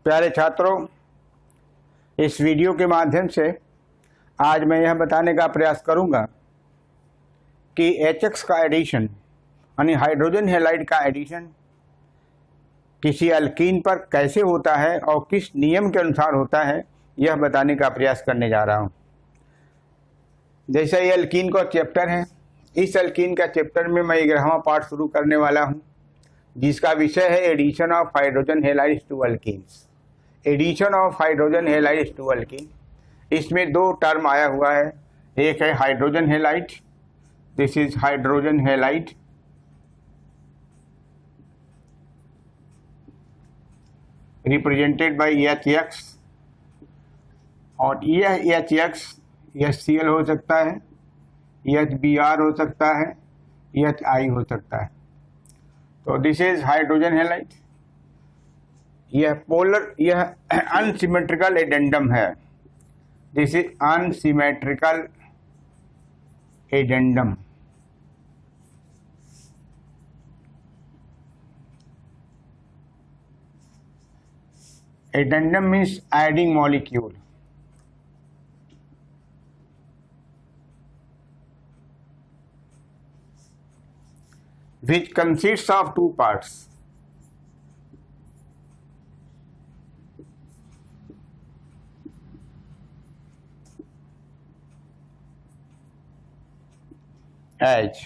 प्यारे छात्रों, इस वीडियो के माध्यम से आज मैं यह बताने का प्रयास करूंगा कि HX का एडिशन यानी हाइड्रोजन हैलाइड का एडिशन किसी अल्कीन पर कैसे होता है और किस नियम के अनुसार होता है, यह बताने का प्रयास करने जा रहा हूं। जैसे ये अल्कीन का चैप्टर है, इस अल्कीन का चैप्टर में मैं 11वां पार्ट शुरू करने वाला हूं, जिसका विषय है addition of hydrogen halides to alkenes. Addition of hydrogen halides to alkene, इसमें दो टर्म आया हुआ है। एक है hydrogen halide, this is hydrogen halide, represented by HX, और यह HX HCl हो सकता है, HBr हो सकता है, HI हो सकता है। तो दिस इज हाइड्रोजन हैलाइड। यह पोलर, यह अनसिमेट्रिकल एडेंडम है। This is unsymmetrical addendum. Addendum means adding molecule. Which consists of two parts. H.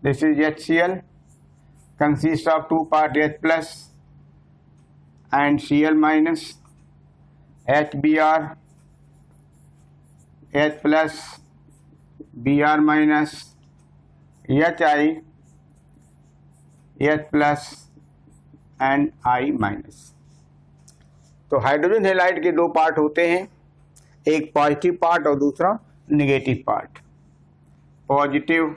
This is HCl, consists of two parts, H plus and Cl minus, HBr, H plus, Br minus, HI, H plus and I minus. तो hydrogen halide के दो part होते हैं, एक positive part और दूसरा negative part. Positive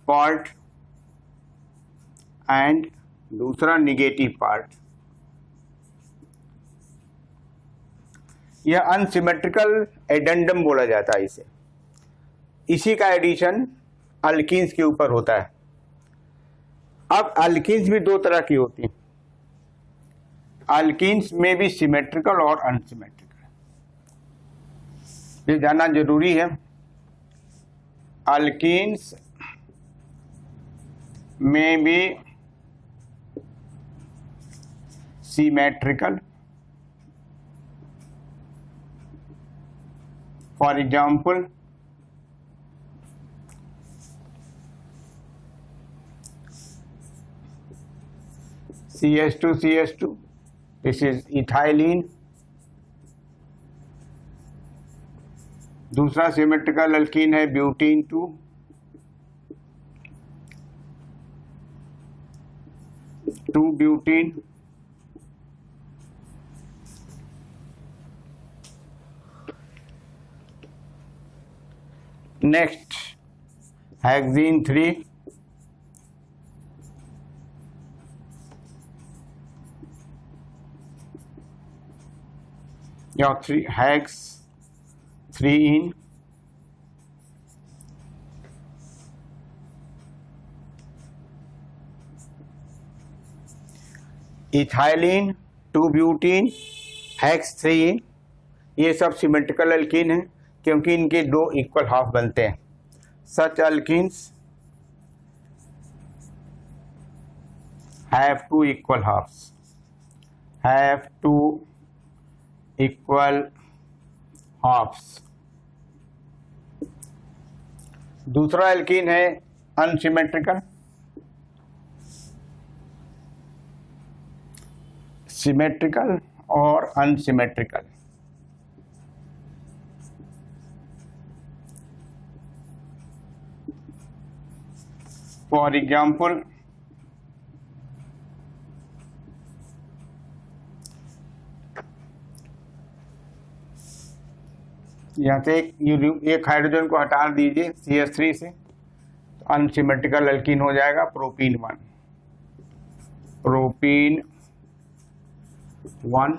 part and दूसरा negative part. यह अनसिमेट्रिकल एडेंडम बोला जाता है इसे। इसी का एडिशन अल्कीन्स के ऊपर होता है। अब अल्कीन्स भी दो तरह की होती हैं। अल्कीन्स में भी सिमेट्रिकल और अनसिमेट्रिकल, ये जानना जरूरी है। अल्कीन्स में भी symmetrical, for example CH2, this is ethylene. दूसरा सिमेट्रिकल अल्कीन है ब्यूटीन 2, ब्यूटीन। नेक्स्ट हेक्सीन 3, या 3 हेक्स 3 इथाइलिन 2 ब्यूटीन हेक्स 3। ये सब सिमेट्रिकल अल्कीन हैं क्योंकि इनके दो इक्वल हाफ बनते हैं। Such alkenes have two equal halves, have two equal halves. दूसरा एल्कीन है अनसिमेट्रिकल, सिमेट्रिकल और अनसिमेट्रिकल। फॉर एग्जाम्पल यहाँ से एक हाइड्रोजन को हटा दीजिए CH3 से, तो अनसिमेट्रिकल अल्कीन हो जाएगा प्रोपीन 1। प्रोपीन 1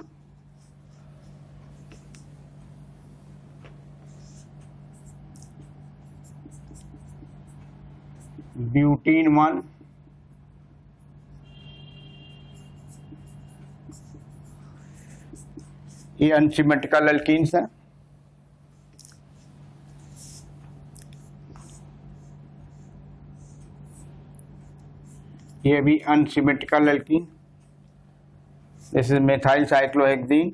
ब्यूटीन 1, ये अनसिमेट्रिकल अल्कीन्स हैं। ये भी unsymmetrical alkyne. This is methyl cyclohexene.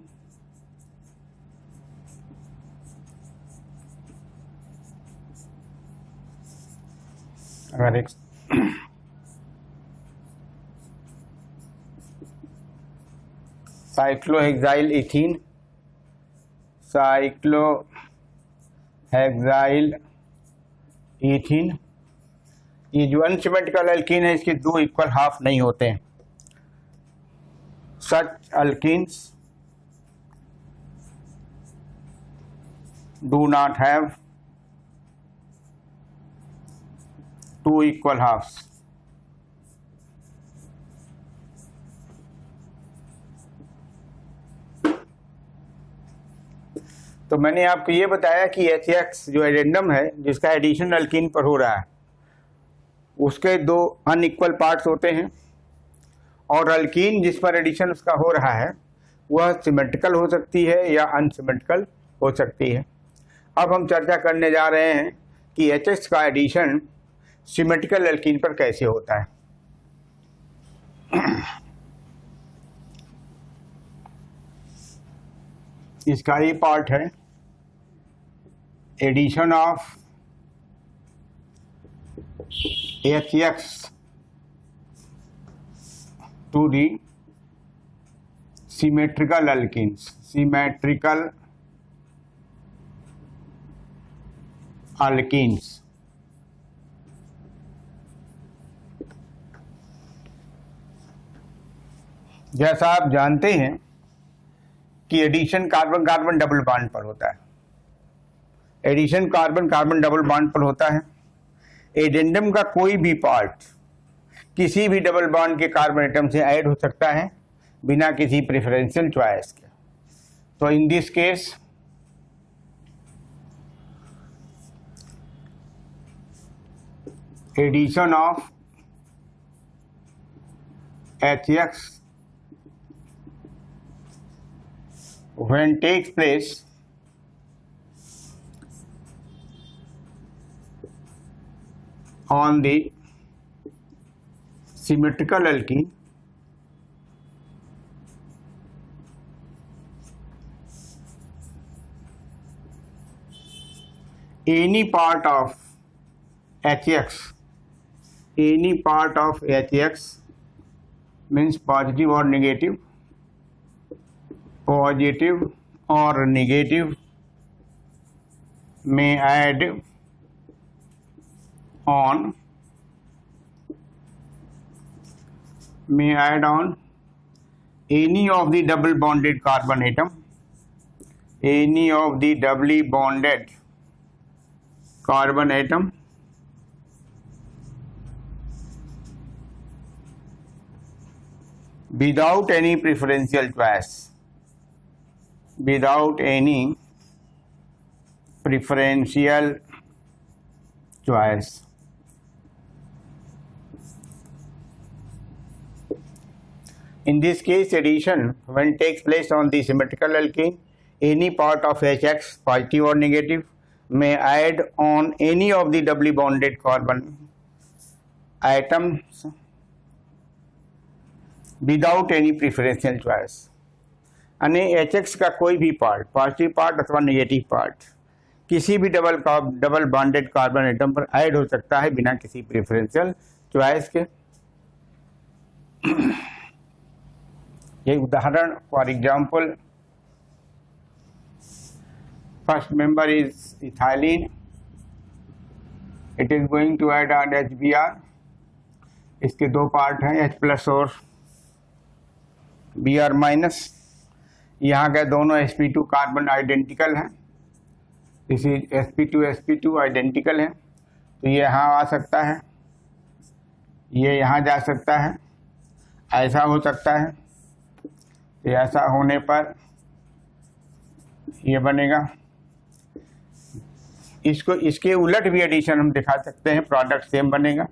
अगर एक साइक्लोहेक्साइल इथीन, साइक्लोहेक्साइल इथीन, ये जो अनसिमेट्रिकल अल्कीन है इसके दो इक्वल हाफ नहीं होते हैं। Such alkenes do not have two equal halves. तो मैंने आपको ये बताया कि HX जो एडेंडम है जिसका एडिशन अल्कीन पर हो रहा है उसके दो अनइक्वल पार्ट्स होते हैं, और अल्कीन जिस पर एडिशन उसका हो रहा है वह सिमेट्रिकल हो सकती है या अनसिमेट्रिकल हो सकती है। अब हम चर्चा करने जा रहे हैं कि HX का एडिशन सिमेट्रिकल अल्कीन पर कैसे होता है। इसका ये पार्ट है addition of HX to the symmetrical alkenes, symmetrical alkenes। जैसा आप जानते हैं कि addition carbon carbon double bond पर होता है। Addition carbon carbon double bond पर होता है। एडेंडम का कोई भी पार्ट किसी भी डबल बॉन्ड के कार्बन एटम से ऐड हो सकता है बिना किसी प्रेफरेंशियल चॉइस के। तो in this case addition of HX when takes place on the symmetrical alkene any part of HX means positive or negative may add on any of the double bonded carbon atom, without any preferential choice, In this case, addition when takes place on the symmetrical alkene, any part of HX, positive or negative, may add on any of the doubly bonded carbon atoms without any preferential choice. यानी HX का कोई भी part, positive part अथवा negative part, किसी भी double bonded carbon atom पर add हो सकता है बिना किसी प्रेफरेंशियल चॉइस के। ये उदाहरण, for example, first member is ethylene, it is going to add on HBr। इसके दो पार्ट हैं, H प्लस और Br माइनस। यहाँ के दोनों sp2 कार्बन आइडेंटिकल हैं, इसी sp2 आइडेंटिकल है, तो ये यहाँ आ सकता है, ये यहाँ जा सकता है, ऐसा हो सकता है। तो ऐसा होने पर ये बनेगा। इसको इसके उलट भी एडिशन हम दिखा सकते हैं, प्रोडक्ट सेम बनेगा।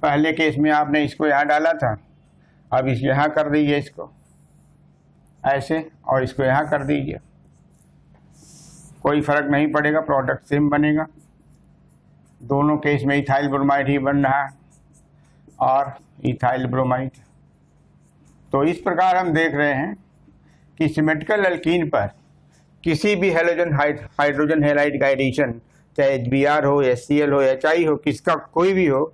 पहले केस में आपने इसको यहाँ डाला था, अब इस यहाँ कर दीजिए इसको ऐसे और इसको यहाँ कर दीजिए, कोई फर्क नहीं पड़ेगा, प्रोडक्ट सेम बनेगा। दोनों केस में इथाइल ब्रोमाइड ही बन रहा है और इथाइल ब्रोमाइड। तो इस प्रकार हम देख रहे हैं कि सिमेट्रिकल अल्कीन पर किसी भी हाइड्रोजन हैलाइड का एडिशन, चाहे HBr हो, HCl हो, HI हो, किसका कोई भी हो,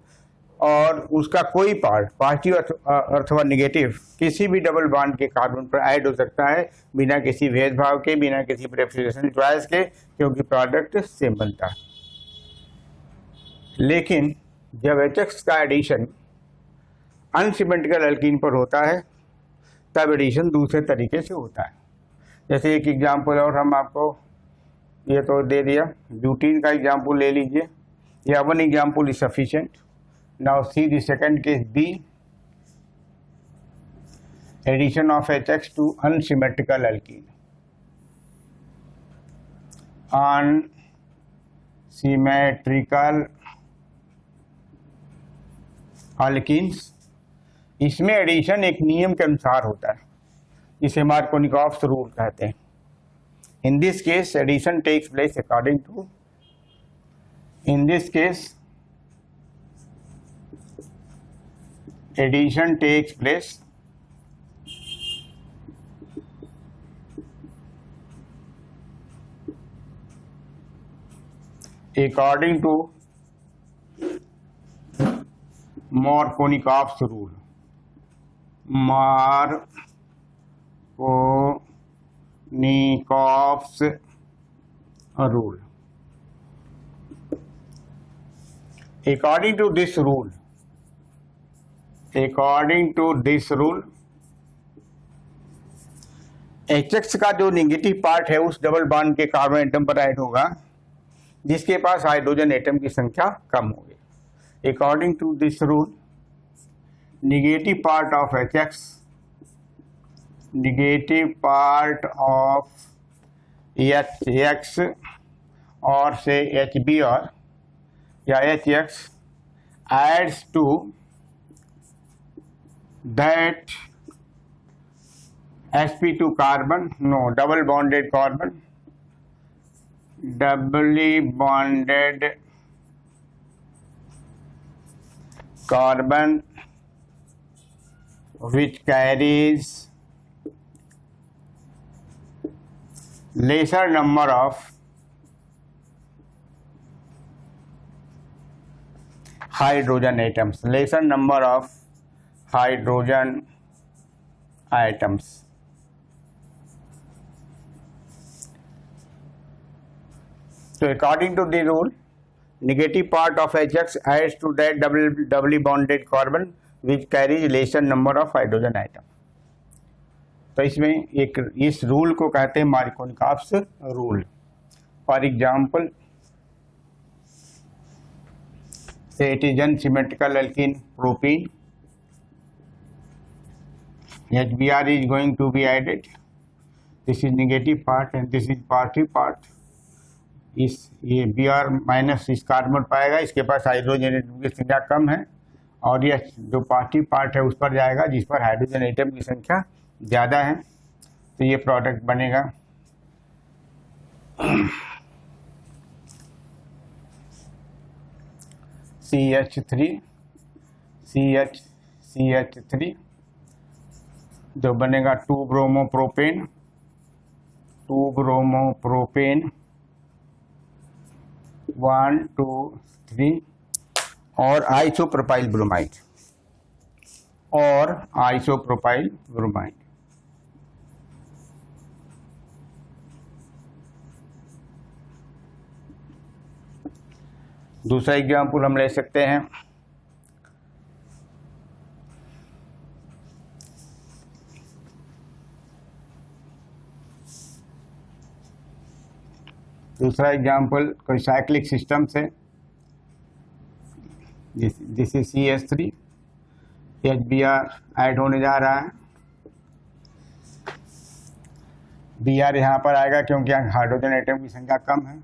और उसका कोई पार्ट पॉजिटिव अथवा निगेटिव किसी भी डबल बॉन्ड के कार्बन पर ऐड हो सकता है बिना किसी भेदभाव के, बिना किसी प्रेफरेंशियल चॉइस के, क्योंकि प्रोडक्ट सेम बनता है। लेकिन जब HX का एडिशन अनसिमेट्रिकल अल्कीन पर होता है तब एडिशन दूसरे तरीके से होता है। जैसे एक एग्जाम्पल और हम आपको ये तो दे दिया, ब्यूटीन का एग्जाम्पल ले लीजिए, या one example is sufficient. Now see the second case B, addition of HX to unsymmetrical alkene. Unsymmetrical alkenes, इसमें एडिशन एक नियम के अनुसार होता है, इसे मार्कोनिकॉफ्स रूल कहते हैं। In this case, addition takes place according to, in this case, addition takes place according to Markovnikov's rule. Markovnikov's rule. According to this rule, HX का जो नेगेटिव पार्ट है उस डबल बॉन्ड के carbon atom पर add होगा जिसके पास hydrogen atom की संख्या कम होगी। According to this rule, negative part of HX, negative part of HX or say HBr या HX adds to that sp2 carbon, no, double bonded carbon, doubly bonded carbon which carries lesser number of hydrogen atoms, lesser number of hydrogen atoms. So according to the rule, negative part of HX adds to that doubly bonded carbon which carries lesser number of hydrogen atom. तो इसमें एक इस rule को कहते हैं Markovnikov's rule. For example, say it is unsymmetrical alkene propene, HBr is going to be added, this is negative part and this is positive part। इस ये Br minus इस कार्बन पाएगा, इसके पास हाइड्रोजन एटम की संख्या कम है, और यह जो पॉजिटिव पार्ट है उस पर जाएगा जिस पर हाइड्रोजन एटम की संख्या ज़्यादा है, तो ये प्रोडक्ट बनेगा। CH3 जो बनेगा 2 ब्रोमोप्रोपेन 1 2 3 और आइसोप्रोपाइल ब्रोमाइड दूसरा एग्जाम्पल हम ले सकते हैं, दूसरा एग्जाम्पल कोई साइक्लिक सिस्टम से, this is CH3, HBr add होने जा रहा है, Br यहाँ पर आएगा क्योंकि हाइड्रोजन एटम की संख्या कम है,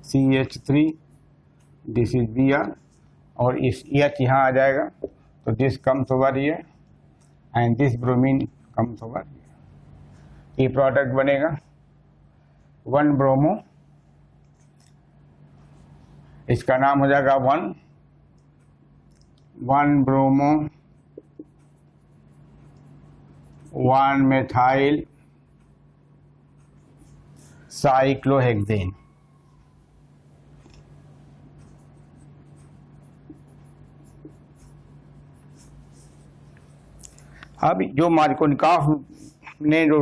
CH3, दिस इज Br और इस H यहाँ आ जाएगा, तो this comes over here and this bromine comes over here. ये प्रोडक्ट बनेगा 1 ब्रोमो, इसका नाम हो जाएगा 1 ब्रोमो 1 मेथाइल साइक्लोहेक्सेन। अब जो मार्कोनिकॉफ ने जो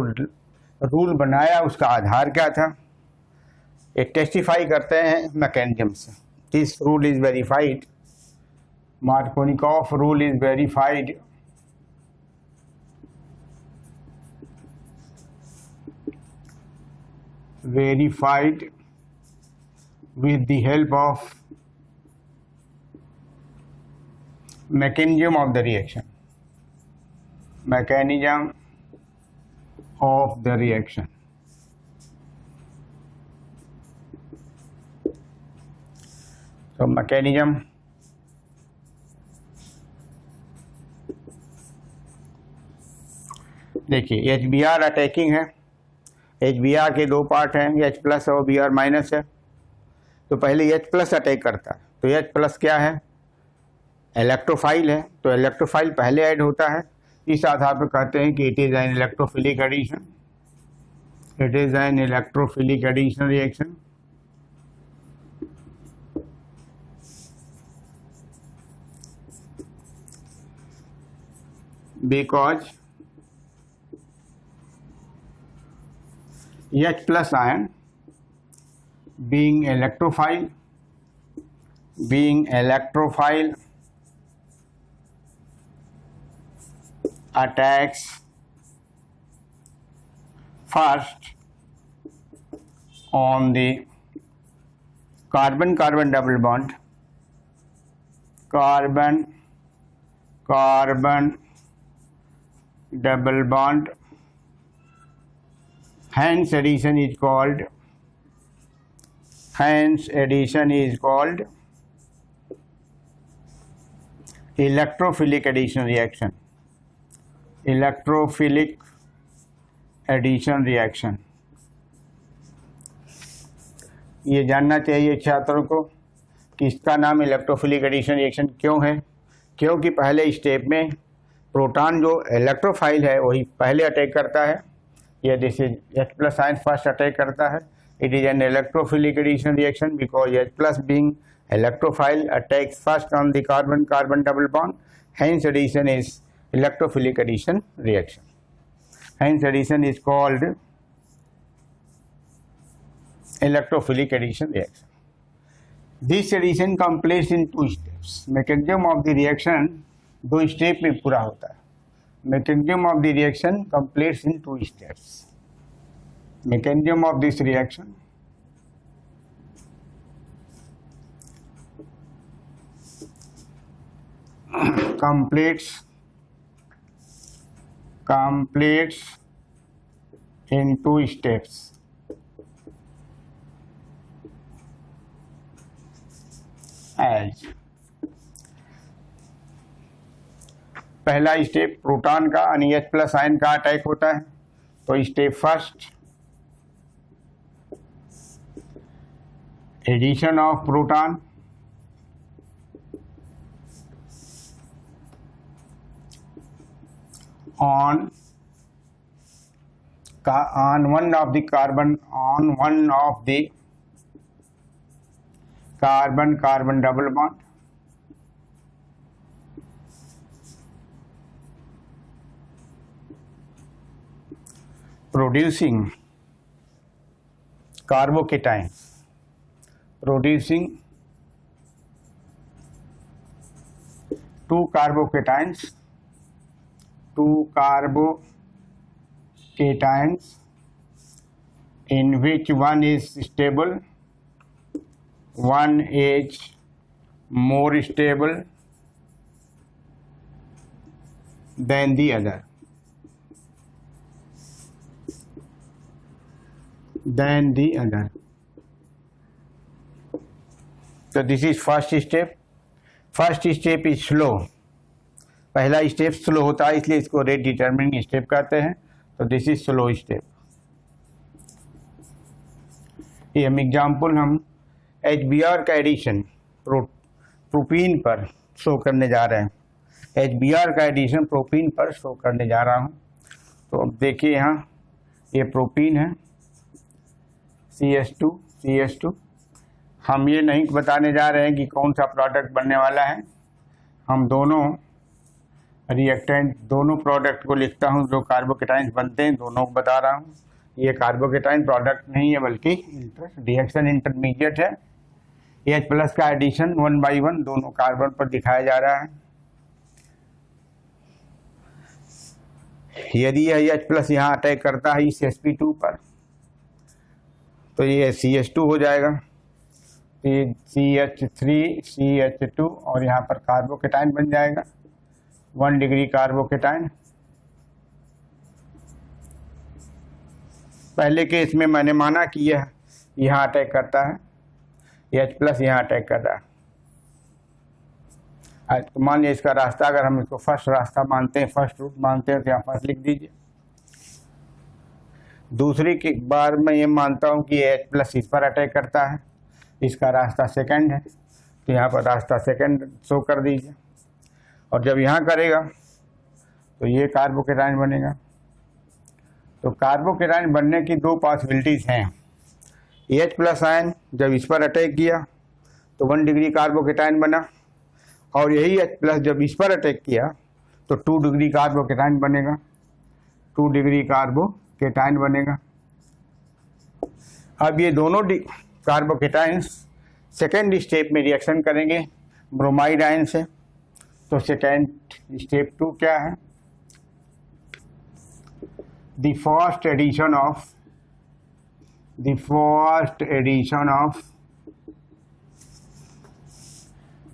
रूल बनाया उसका आधार क्या था, ये टेस्टिफाई करते हैं मैकेनिज्म से। This rule is verified, Markovnikov rule is verified with the help of mechanism of the reaction. Mechanism of the reaction. So mechanism देखिए, HBr अटैकिंग है। HBr के दो पार्ट हैं, H प्लस और Br माइनस है। तो पहले H प्लस अटैक करता है, तो H प्लस क्या है, इलेक्ट्रोफाइल है, तो इलेक्ट्रोफाइल पहले ऐड होता है। इस आधार पर कहते हैं कि it is an electrophilic addition, it is an electrophilic addition reaction. Because H plus ion being electrophile attacks first on the carbon-carbon double bond, carbon-carbon double bond, hence addition is called electrophilic addition reaction, electrophilic addition reaction। ये जानना चाहिए छात्रों को कि इसका नाम electrophilic addition reaction क्यों है, क्योंकि पहले स्टेप में प्रोटॉन जो इलेक्ट्रोफाइल है वही पहले अटैक करता है। ये this is H plus ion first attack करता है। It is an electrophilic addition reaction because H plus being electrophile attacks first on the carbon-carbon double bond, hence addition is electrophilic addition reaction. Hence addition is called electrophilic addition reaction. This addition completes in 2 steps. Mechanism of the reaction 2 step में पूरा होता है। Mechanism of the reaction completes in 2 steps. Mechanism of this reaction completes in 2 steps. As पहला step proton का यानी H plus ion का attack होता है, तो step first edition of proton on one of the carbon carbon double bond, producing carbocation, producing 2 carbocations in which one is stable, one is more stable than the other. So this is first step. First step is slow, पहला step slow होता है इसलिए इसको rate determining step कहते हैं। तो this is slow step. ये हम एग्जाम्पल हम HBr का एडिशन प्रोपीन पर शो करने जा रहे हैं। HBr का एडिशन प्रोपीन पर शो करने जा रहा हूँ। तो अब देखिए यहाँ ये प्रोपीन है CH2। हम ये नहीं बताने जा रहे हैं कि कौन सा प्रोडक्ट बनने वाला है, हम दोनों रिएक्टेंट दोनों प्रोडक्ट को लिखता हूँ जो कार्बोकेटाइंस बनते हैं, दोनों को बता रहा हूँ। ये कार्बोकेटाइन प्रोडक्ट नहीं है बल्कि रिएक्शन इंटरमीडिएट है। H प्लस का एडिशन 1 by 1 दोनों कार्बन पर दिखाया जा रहा है। यदि यह H प्लस यहाँ अटैक करता है इस sp2 पर तो ये CH2 हो जाएगा, तो ये CH3CH2 और यहाँ पर कार्बोकेटाइन बन जाएगा 1 डिग्री कार्बोकेटाइन। पहले केस में मैंने माना कि यह यहाँ अटैक करता है, H प्लस यहाँ अटैक कर रहा है। तो मान लिया इसका रास्ता अगर हम इसको फर्स्ट रास्ता मानते हैं, फर्स्ट रूट मानते हैं तो यहाँ फर्स्ट लिख दीजिए। दूसरी की बार मैं ये मानता हूँ कि H प्लस इस पर अटैक करता है, इसका रास्ता सेकंड है तो यहाँ पर रास्ता सेकंड शो कर दीजिए। और जब यहाँ करेगा तो ये कार्बोकेटाइन बनेगा। तो कार्बोकेटाइन बनने की दो पॉसिबिलिटीज़ हैं। H प्लस आयन जब इस पर अटैक किया तो 1 डिग्री कार्बोकेटाइन बना, और यही H प्लस जब इस पर अटैक किया तो 2 डिग्री कार्बोकेटाइन बनेगा, 2 डिग्री कार्बोकेटाइन बनेगा। अब ये दोनों कार्बोकेटाइंस सेकेंड स्टेप में रिएक्शन करेंगे ब्रोमाइड आयन से। तो सेकेंड स्टेप 2 क्या है? The first addition of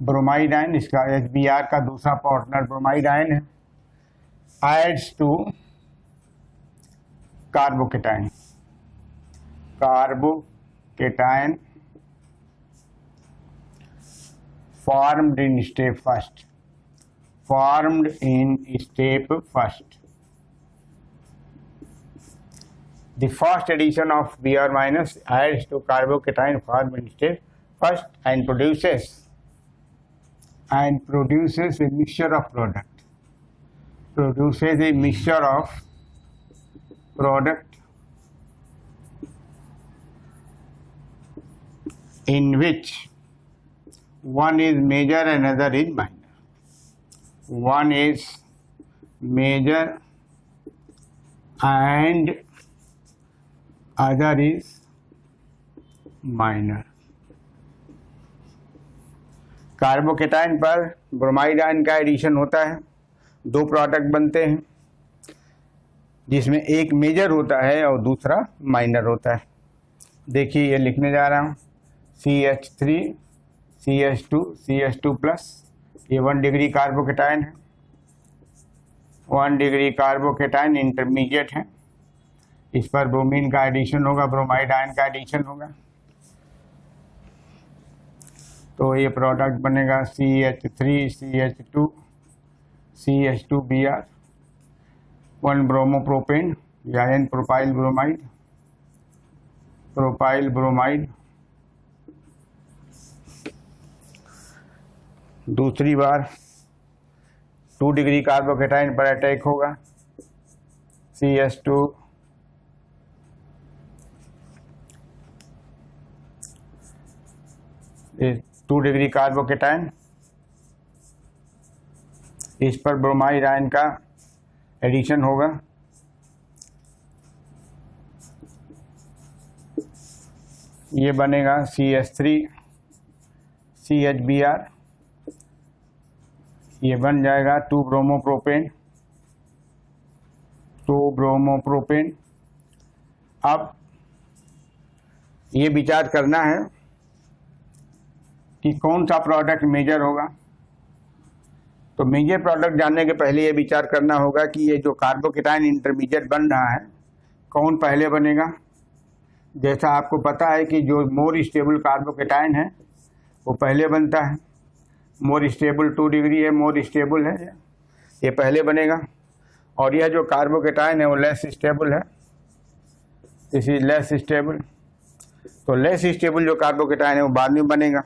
bromide ion, इसका HBr का दूसरा पार्टनर ब्रोमाइड आयन है, adds to carbocation formed in step first. The first addition of Br minus adds to carbocation formed in step first and produces a mixture of product. In which one is major and another is minor. One is major and other is minor. Carbocation पर bromide ion का addition होता है, दो product बनते हैं जिसमें एक major होता है और दूसरा माइनर होता है। देखिए ये लिखने जा रहा हूँ CH3 CH2 प्लस, ये 1 डिग्री कार्बोकेटाइन है, 1 डिग्री कार्बोकेटाइन इंटरमीडिएट है, इस पर ब्रोमीन का एडिशन होगा, ब्रोमाइड आयन का एडिशन होगा, तो ये प्रोडक्ट बनेगा CH3 CH2 CH2Br, 1 ब्रोमोप्रोपेन या N प्रोपाइल ब्रोमाइड। दूसरी बार 2 डिग्री कार्बोकेटाइन पर अटैक होगा, CH2 2 डिग्री कार्बोकेटाइन, इस पर ब्रोमाइड आयन का एडिशन होगा, ये बनेगा CH3 CHBr, ये बन जाएगा 2 ब्रोमोप्रोपेन। अब ये विचार करना है कि कौन सा प्रोडक्ट मेजर होगा। तो मेजर प्रोडक्ट जानने के पहले ये विचार करना होगा कि ये जो कार्बोकेटाइन इंटरमीडिएट बन रहा है कौन पहले बनेगा। जैसा आपको पता है कि जो मोर स्टेबल कार्बोकेटाइन है वो पहले बनता है, मोर स्टेबल 2 डिग्री है, मोर स्टेबल है, ये पहले बनेगा। और यह जो कार्बोकेटाइन है वो लेस स्टेबल है, दिस इज लेस स्टेबल। तो लेस स्टेबल जो कार्बोकेटाइन है वो बाद में बनेगा।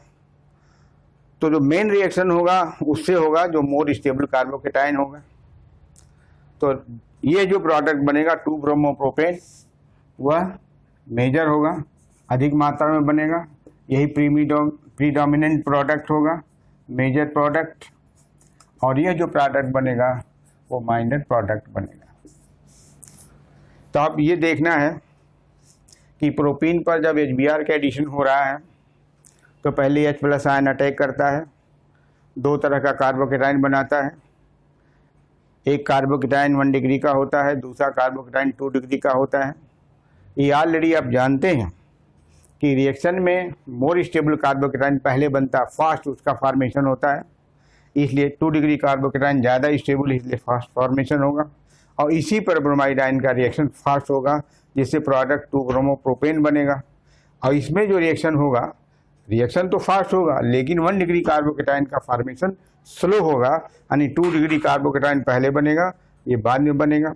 तो जो मेन रिएक्शन होगा उससे होगा जो मोर स्टेबल कार्बोकेटाइन होगा। तो ये जो प्रोडक्ट बनेगा 2 ब्रोमोप्रोपेन वह मेजर होगा, अधिक मात्रा में बनेगा, यही प्रीडोमिनेंट प्रोडक्ट होगा, मेजर प्रोडक्ट। और यह जो प्रोडक्ट बनेगा वो माइनर प्रोडक्ट बनेगा। तो अब ये देखना है कि प्रोपीन पर जब HBr का एडिशन हो रहा है तो पहले H+ आयन अटैक करता है, 2 तरह का कार्बोकेटाइन बनाता है। एक कार्बोकेटाइन 1 डिग्री का होता है, दूसरा कार्बोकेटाइन 2 डिग्री का होता है। ये ऑलरेडी आप जानते हैं कि रिएक्शन में मोर स्टेबल कार्बोकेटाइन पहले बनता है, फास्ट उसका फॉर्मेशन होता है, इसलिए 2 डिग्री कार्बोकेटाइन ज़्यादा स्टेबल इसलिए फास्ट फॉर्मेशन होगा। और इसी पर ब्रोमाइड आयन का रिएक्शन फास्ट होगा जिससे प्रोडक्ट 2 ब्रोमोप्रोपेन बनेगा। और इसमें जो रिएक्शन होगा, रिएक्शन तो फास्ट होगा लेकिन 1 डिग्री कार्बोकेटाइन का फॉर्मेशन स्लो होगा, यानी 2 डिग्री कार्बोकेटाइन पहले बनेगा, ये बाद में बनेगा।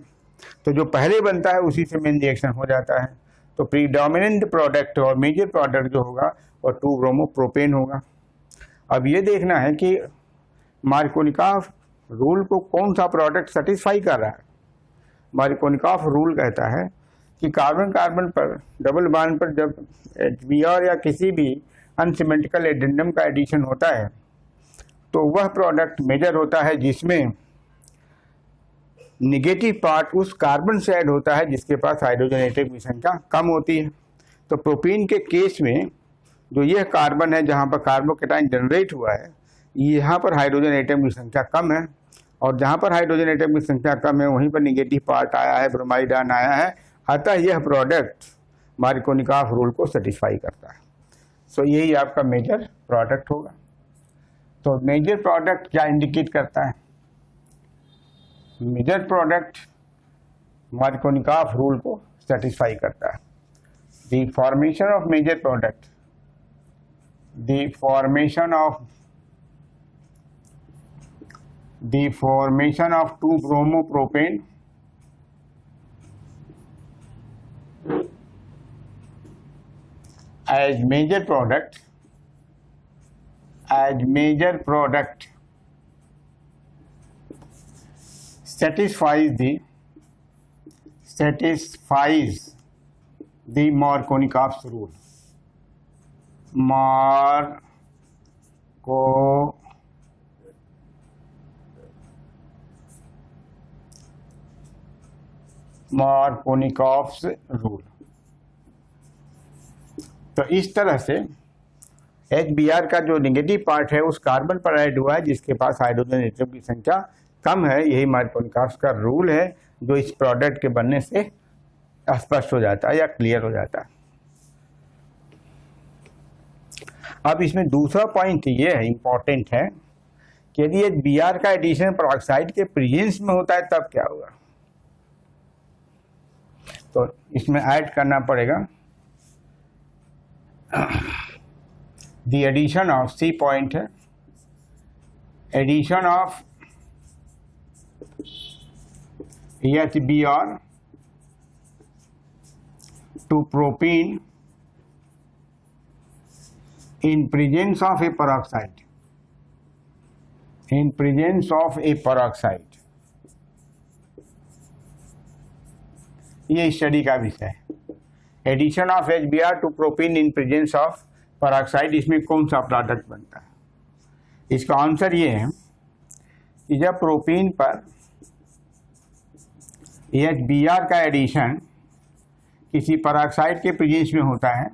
तो जो पहले बनता है उसी से मेन रिएक्शन हो जाता है। तो प्रीडोमिनेंट प्रोडक्ट और मेजर प्रोडक्ट जो होगा वो 2 ब्रोमोप्रोपेन होगा। अब ये देखना है कि मार्कोनिकॉफ रूल को कौन सा प्रोडक्ट सेटिस्फाई कर रहा है। मार्कोनिकॉफ रूल कहता है कि कार्बन कार्बन पर डबल बॉन्ड पर जब HBr या किसी भी अनसिमेट्रिकल एडेंडम का एडिशन होता है तो वह प्रोडक्ट मेजर होता है जिसमें निगेटिव पार्ट उस कार्बन से ऐड होता है जिसके पास हाइड्रोजन एटम की संख्या कम होती है। तो प्रोपीन के केस में जो यह कार्बन है जहाँ पर कार्बोकेटाइन जनरेट हुआ है, यहाँ पर हाइड्रोजन एटम की संख्या कम है, और जहाँ पर हाइड्रोजन एटम की संख्या कम है वहीं पर निगेटिव पार्ट आया है, ब्रोमाइड आयन आया है। अतः यह प्रोडक्ट मार्कोनिकॉफ रूल को सेटिस्फाई करता है। सो यही आपका मेजर प्रोडक्ट होगा। तो मेजर प्रोडक्ट क्या इंडिकेट करता है? मेजर प्रोडक्ट मार्कोनिकॉफ रूल को सेटिस्फाई करता है। The formation of major product, the formation of 2 bromopropane as major product satisfies the Markovnikov's rule. Markovnikov's rule। तो इस तरह से HBr का जो नेगेटिव पार्ट है उस कार्बन पर ऐड हुआ है जिसके पास हाइड्रोजन एटम की संख्या कम है। यही मार्कोनिकॉफ का रूल है जो इस प्रोडक्ट के बनने से स्पष्ट हो जाता है या क्लियर हो जाता है। अब इसमें दूसरा पॉइंट ये है, इंपॉर्टेंट है, कि यदि HBr का एडिशन पेरोक्साइड के प्रेजेंस में होता है तब क्या होगा। तो इसमें ऐड करना पड़ेगा the addition of C point है, addition of HBr to propene in presence of a peroxide, in presence of a peroxide। ये स्टडी का विषय है। Addition of HBr to propene in presence of peroxide, इसमें कौन सा प्रोडक्ट बनता है? इसका आंसर ये है कि जब प्रोपीन पर HBr का एडिशन किसी पेरोक्साइड के प्रेजेंस में होता है,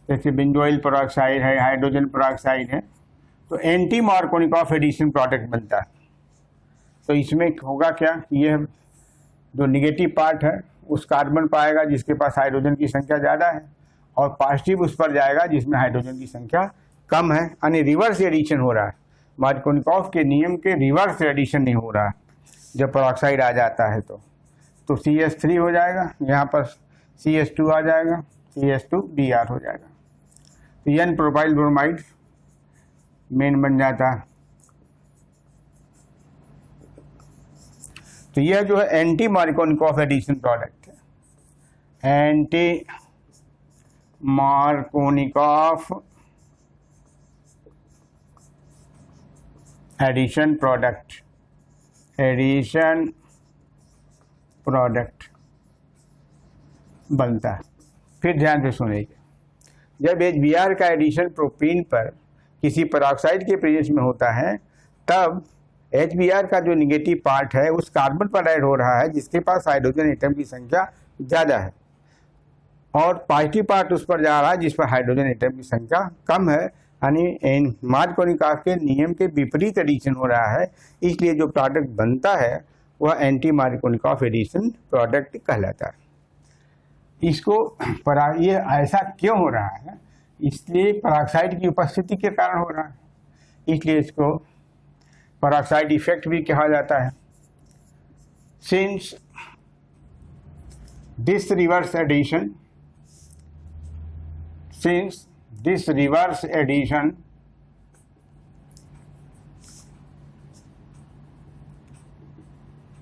जैसे बेंजोइल पेरोक्साइड है, हाइड्रोजन पेरोक्साइड है, तो एंटी मार्कोनिकॉफ एडिशन प्रोडक्ट बनता है। तो इसमें होगा क्या, यह जो निगेटिव पार्ट है उस कार्बन पाएगा जिसके पास हाइड्रोजन की संख्या ज़्यादा है, और पॉजिटिव उस पर जाएगा जिसमें हाइड्रोजन की संख्या कम है, यानी रिवर्स एडिशन हो रहा है। मार्कोनिकॉफ के नियम के रिवर्स एडिशन नहीं हो रहा है। जब पेरोक्साइड आ जाता है तो CH3 हो जाएगा, यहाँ पर CH2 आ जाएगा, CH2Br हो जाएगा। तो N प्रोपाइल ब्रोमाइड मेन बन जाता है। तो यह जो है एंटी मार्कोनिकॉफ एडिशन प्रोडक्ट है, एंटी मार्कोनिकॉफ एडिशन प्रोडक्ट बनता है। फिर ध्यान से सुनिए, जब HBr का एडिशन प्रोपीन पर किसी पेरोक्साइड के प्रेजेंस में होता है तब HBr का जो निगेटिव पार्ट है उस कार्बन पर ऐड हो रहा है जिसके पास हाइड्रोजन एटम की संख्या ज़्यादा है, और पॉजिटिव पार्ट उस पर जा रहा है जिस पर हाइड्रोजन एटम की संख्या कम है, यानी मार्कोनिकॉफ के नियम के विपरीत एडिशन हो रहा है। इसलिए जो प्रोडक्ट बनता है वह एंटी मार्कोनिकॉफ एडिशन प्रोडक्ट कहलाता है। इसको ये ऐसा क्यों हो रहा है? इसलिए पेरोक्साइड की उपस्थिति के कारण हो रहा है, इसलिए इसको पेरोक्साइड इफेक्ट भी कहा जाता है। Since this reverse addition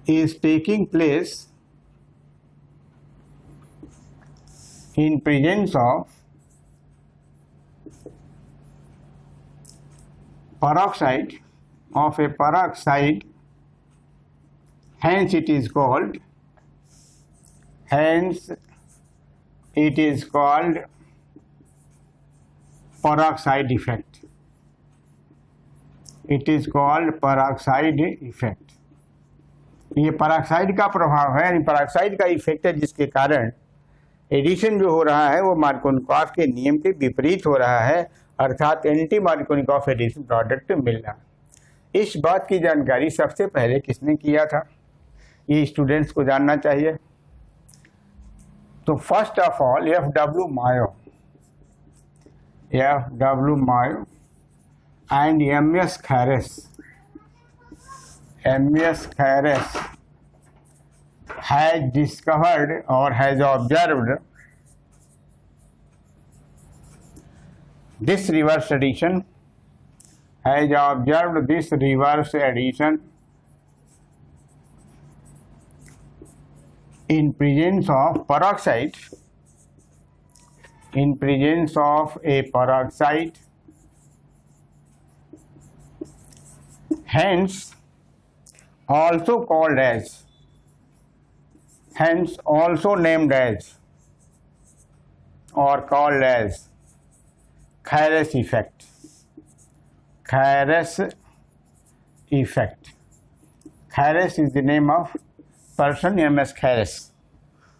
is taking place in presence of peroxide of a peroxide, hence it is called peroxide effect. It is called peroxide effect. ये पेरोक्साइड का प्रभाव है, यानी पेरोक्साइड का इफेक्ट है, जिसके कारण एडिशन जो हो रहा है वो मार्कोनिकॉफ के नियम के विपरीत हो रहा है, अर्थात एंटी मार्कोनिकॉफ एडिशन प्रोडक्ट मिल रहा है। इस बात की जानकारी सबसे पहले किसने किया था, ये स्टूडेंट्स को जानना चाहिए। तो first of all F.W. Mayo and M.S. Khares has discovered or has observed this reverse addition, in presence of peroxide, in presence of a peroxide, hence also called as, hence also named as or called as Khares effect. Khares effect. Khares is the name of person, M.S. Khares,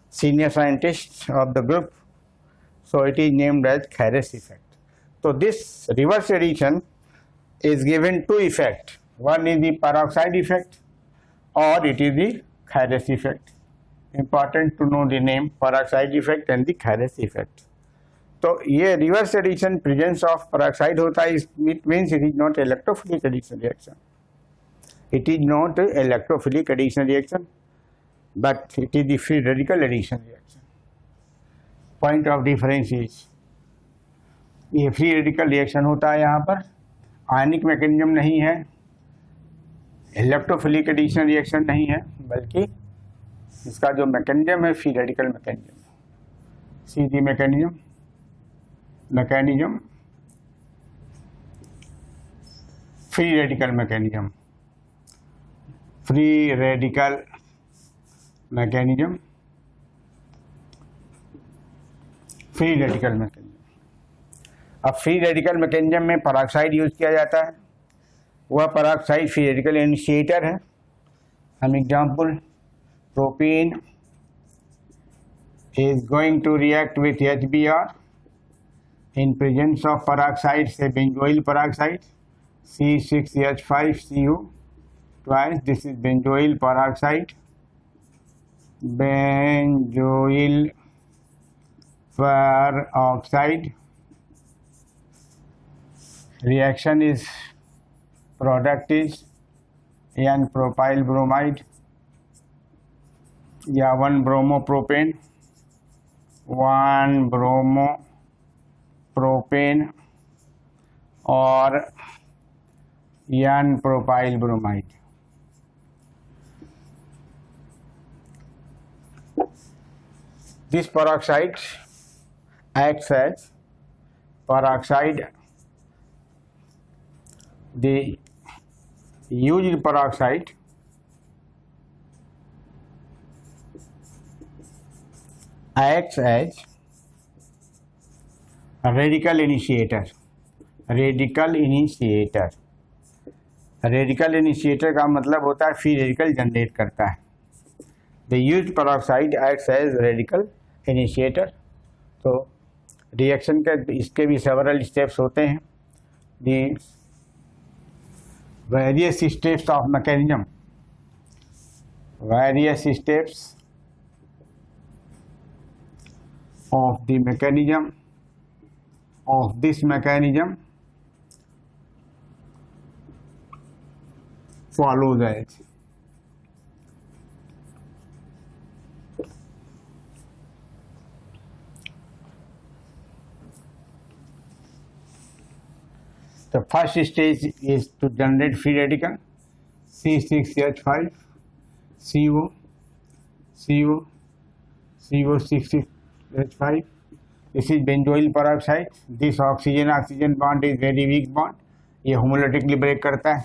senior scientist of the group. So it is named as Khares effect. So this reverse addition is given two effects. One is the peroxide effect or it is the Khares effect. Important to know the name peroxide effect and the Khares effect. तो ये reverse addition presence of peroxide होता है, it means it is not electrophilic addition reaction, it is not electrophilic addition reaction but it is the free radical addition reaction. Point of difference is ये free radical reaction होता है, यहाँ पर आयनिक mechanism नहीं है, electrophilic addition reaction नहीं है, बल्कि इसका जो मैकेनिज्म है फ्री रेडिकल मैकेनिज्म, सीधी मैकेनिज्म फ्री रेडिकल मैकेनिज्म अब फ्री रेडिकल मैकेनिज्म में पेरोक्साइड यूज किया जाता है, वह पेरोक्साइड फ्री रेडिकल इनिशिएटर है। हम example, propene is going to react with HBr in presence of peroxide, say benzoyl peroxide, C6H5Cu twice, this is benzoyl peroxide, reaction is, product is N-propyl bromide या 1-bromopropane, 1-bromopropane और n propyl bromide. This peroxide acts as peroxide. The used peroxide acts as radical initiator. Radical initiator, radical initiator का मतलब होता है free radical generate करता है। The used peroxide acts as radical initiator. तो reaction के इसके भी सेवरल स्टेप्स होते हैं। The various steps of mechanism, various steps of the mechanism of this mechanism follows as the first stage is to generate free radical C6H5 CO CO CO6H5. This is benzoyl peroxide. This oxygen bond is very weak bond. ये होमोलैटिकली break करता है।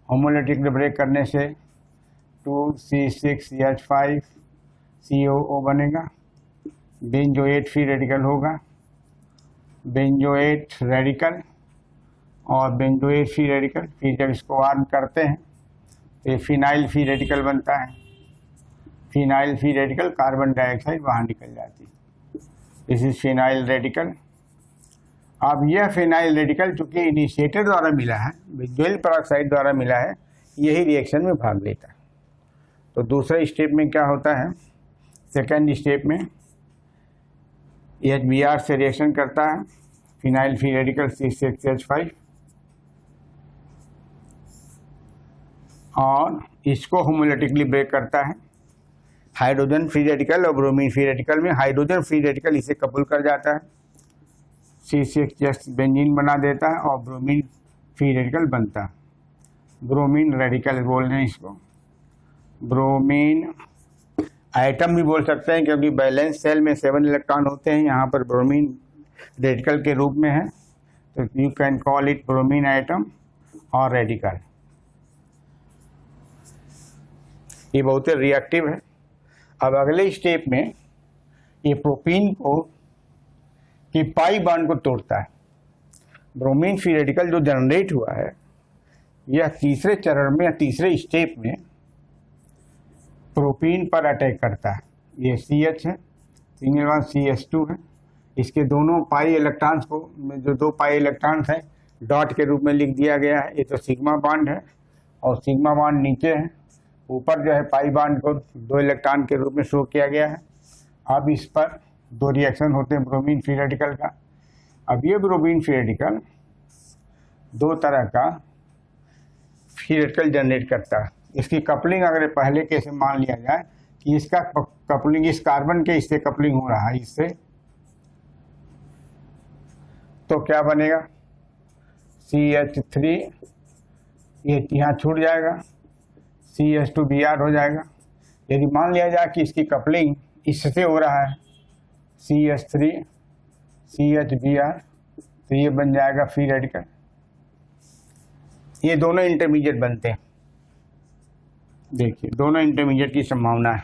होमोलैटिकली break करने से 2C6H5 COO बनेगा। Benzoate free radical होगा। Benzoate radical और benzoate free radical, फिर जब इसको वार्म करते हैं तो ये फिनाइल फ्री रेडिकल बनता है। Phenyl free radical, carbon dioxide बाहर निकल जाती है। This is phenyl radical. अब यह फिनाइल रेडिकल चूंकि इनिशिएटर द्वारा मिला है, बेंजोइल पेरोक्साइड द्वारा मिला है, यही रिएक्शन में भाग लेता है। तो दूसरे स्टेप में क्या होता है, सेकेंड स्टेप में HBr से रिएक्शन करता है, फिनाइल फ्री रेडिकल C6H5, और इसको होमोलैटिकली ब्रेक करता है। हाइड्रोजन फ्री रेडिकल और ब्रोमीन फ्री रेडिकल में हाइड्रोजन फ्री रेडिकल इसे कपल कर जाता है, C6H बेंजीन बना देता है और ब्रोमीन फ्री रेडिकल बनता है। ब्रोमीन रेडिकल बोल रहे हैं इसको। ब्रोमीन आइटम भी बोल सकते हैं क्योंकि बैलेंस सेल में 7 इलेक्ट्रॉन होते हैं, यहाँ पर ब्रोमीन रेडिकल के रूप में है, तो you can call it bromine item और रेडिकल। ये बहुत रिएक्टिव है। अब अगले स्टेप में ये प्रोपीन को कि पाई बॉन्ड को तोड़ता है। ब्रोमीन फ्री रेडिकल जो जनरेट हुआ है, यह तीसरे चरण में या तीसरे स्टेप में प्रोपीन पर अटैक करता है। ये CH है, सिंगल बॉन्ड CH2 है। इसके दोनों पाई इलेक्ट्रॉन्स को, जो 2 पाई इलेक्ट्रॉन्स हैं, डॉट के रूप में लिख दिया गया है। ये तो सिग्मा बॉन्ड है और सिग्मा बॉन्ड नीचे है, ऊपर जो है पाई बॉन्ड को 2 इलेक्ट्रॉन के रूप में शो किया गया है। अब इस पर 2 रिएक्शन होते हैं ब्रोमीन फ्री रेडिकल का। अब ये ब्रोमीन फ्री रेडिकल 2 तरह का फ्री रेडिकल जनरेट करता है। इसकी कपलिंग अगर पहले कैसे मान लिया जाए कि इसका कपलिंग इस कार्बन के इससे कपलिंग हो रहा है इससे, तो क्या बनेगा, CH3 ये यहाँ छूट जाएगा, CH2Br हो जाएगा। यदि मान लिया जाए कि इसकी कपलिंग इससे हो रहा है CH3 CHBr, तो ये बन जाएगा फ्री रेडिकल। ये दोनों इंटरमीडिएट बनते हैं। देखिए दोनों इंटरमीडिएट की संभावना है।